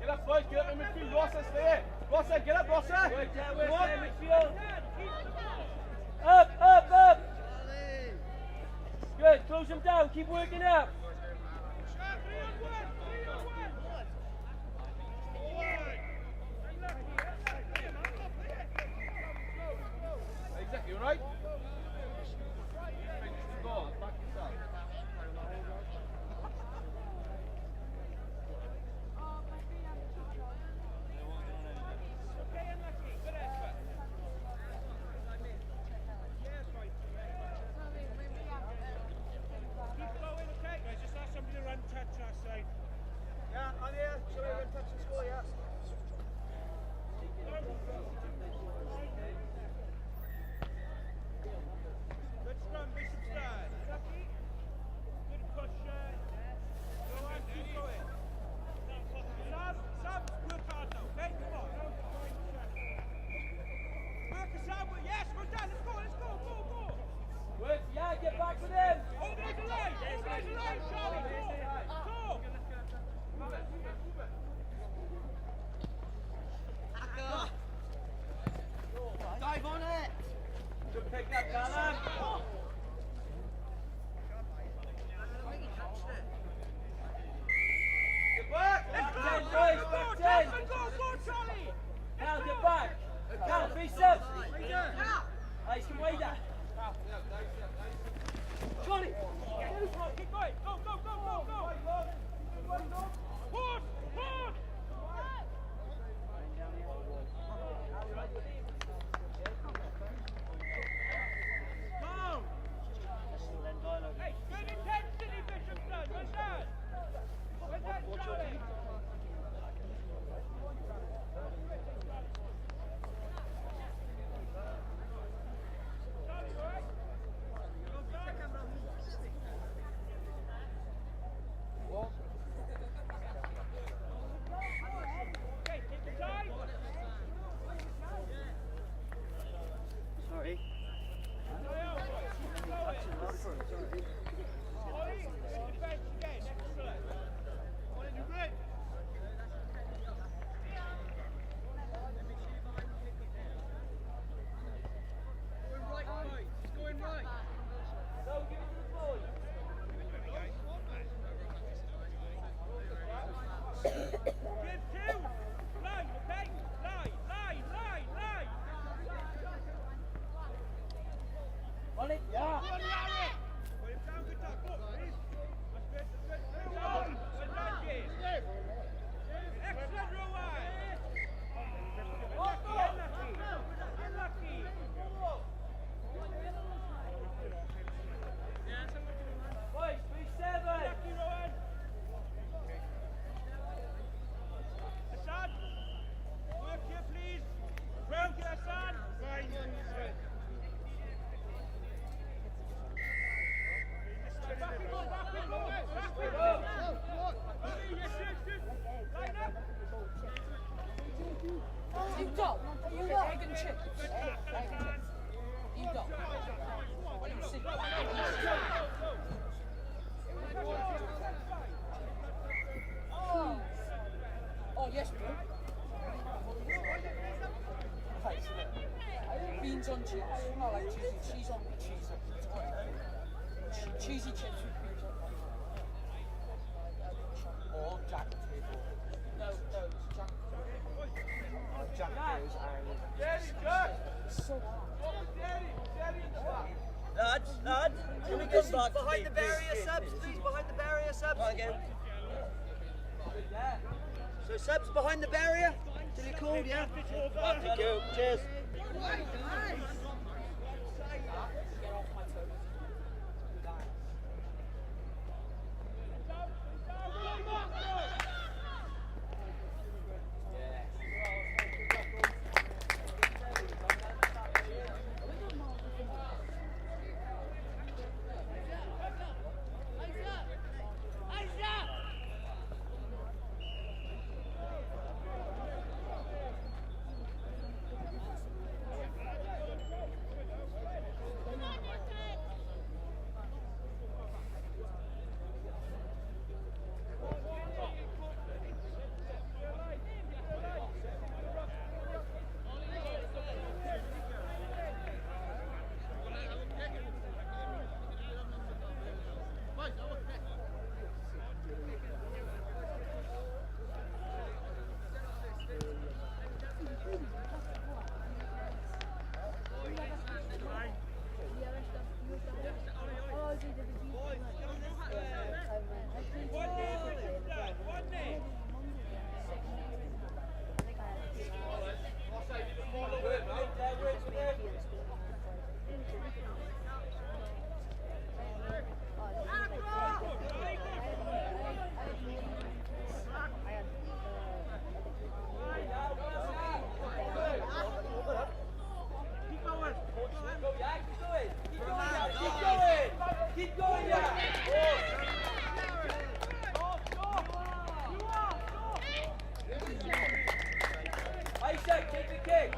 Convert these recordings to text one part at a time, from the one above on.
Get up, boys, get up in midfield. Rossa, stay here. Rossa, get up, Rossa. Come on. Up. Good, close them down, keep working up. Exactly, right? Get back with him! Organize the line, Charlie! Dive on it! Good pick up, Callum! Good work! Back 10, boys, back 10! Go, Charlie! Cal, get back! Cal, face up! Nice, come wider! Charlie! Keep going! Go! Push! Go! Hey, good intensity, Bishopson! Where's that, Charlie? Beans on chips. I like cheesy. Cheese on cheese. Cheesy chips with beans on. Or Jack table. No, it's Jack. Jack goes Ireland. So Lads, can we go back Behind the barrier, subs, please. Behind the barrier, subs. So subs behind the barrier. Till you called, yeah? Thank you. Cheers. Keep going, yeah. Isaac, take the kick.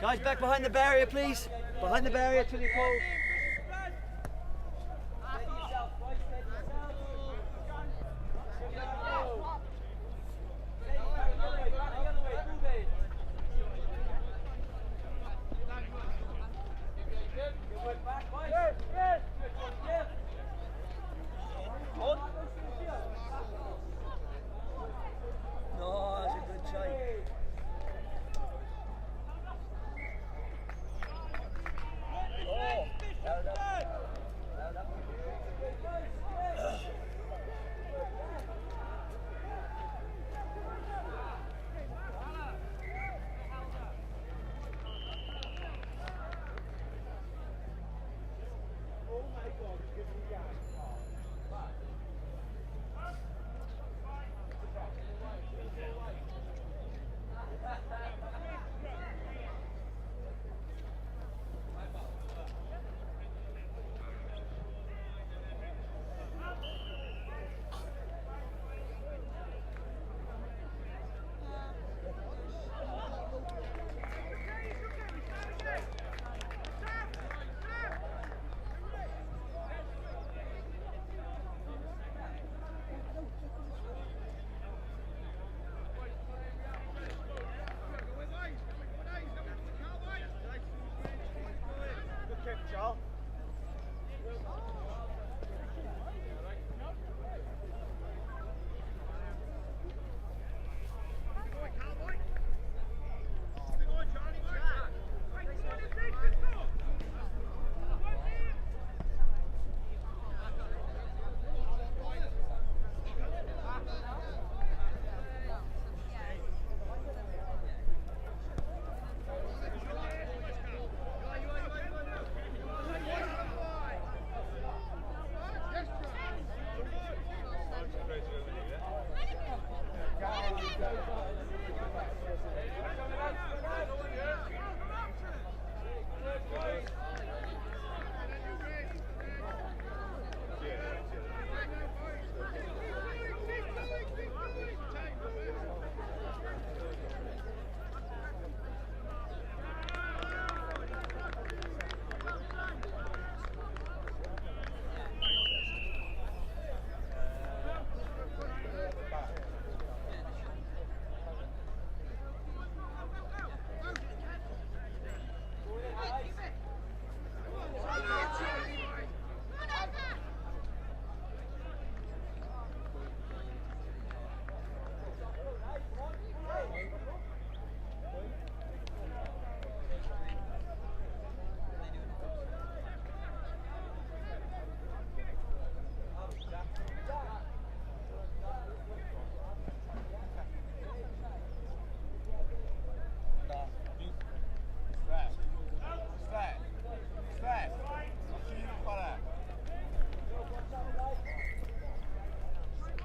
Guys, back behind the barrier, please. Behind the barrier till you call. No, that's a good try.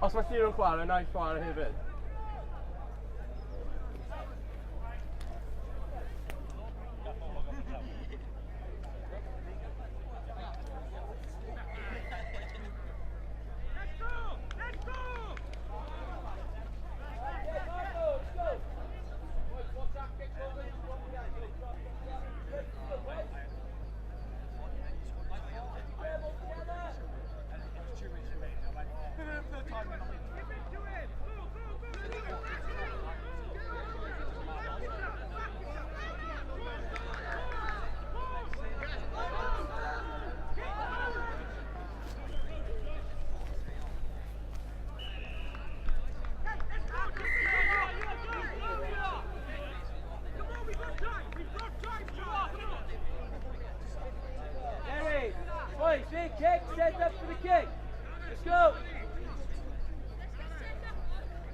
Os mae Theo'n chwarae, na i chwarae hefyd. Big kick, set up for the kick. Let's go.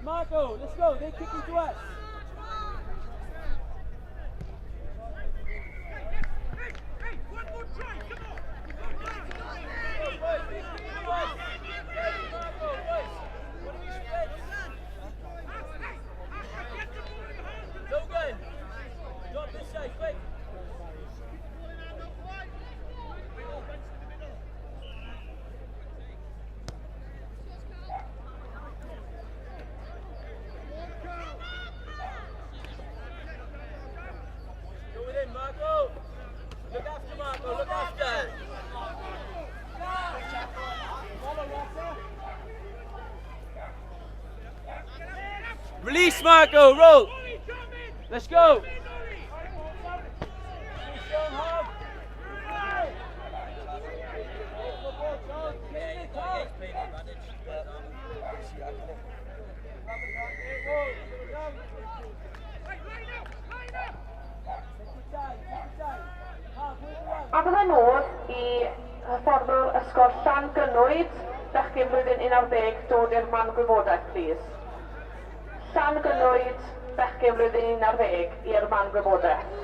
Marco, let's go. They're kicking to us. Release, Marco. Roll. Let's go. A bydda nôl i hyfforddwr ysgol Llangynwyd, bechgyn blwyddyn 11, dod i'r man gwybodaeth, please. Llangynwyd, bechgyn blwyddyn 11, i'r man gwybodaeth.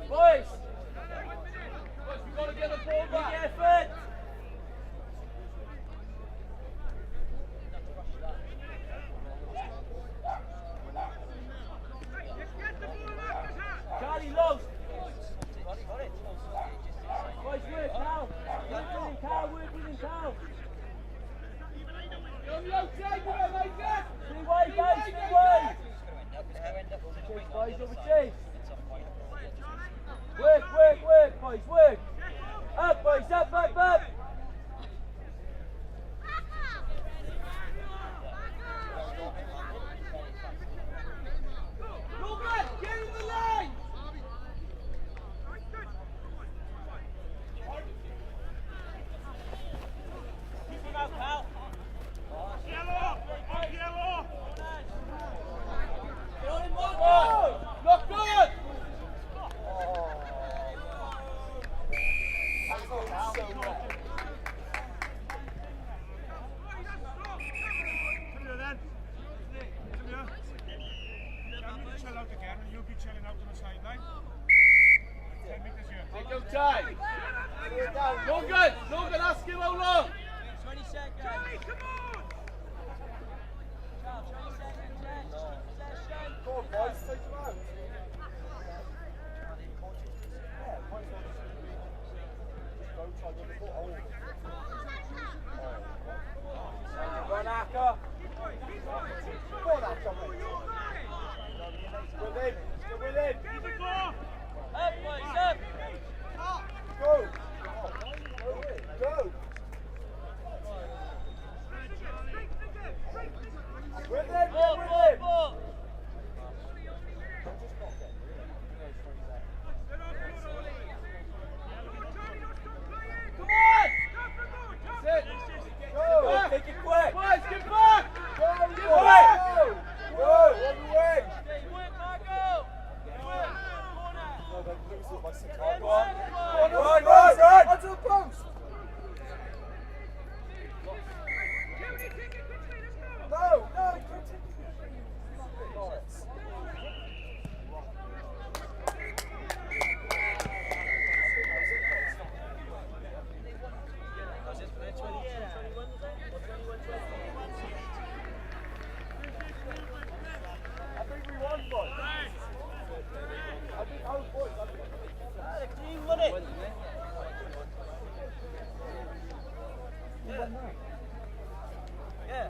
Boys, We've got to get the ball big back. effort. Charlie lost. Boys, work now. Work with him, Carl. Work with him, Carl. On the outside, you know, like that. Stay wide, guys. Stay wide. Chase, boys, over chase. Work, work, work, boys, work. Up, boys, up, up, up. Logan, get in the line. Keep him out, pal. Get on him, Marco. Look good. Chill out again, and you'll be chilling out on the sideline. 10 metres here. Take your time. Logan, Logan, ask him how long. 20 seconds. Come on. Charles, 20 seconds, Jen. Just keep possession. Go on, boys, take him out. Go on, Arco. With him, still with him. Up, boys, up.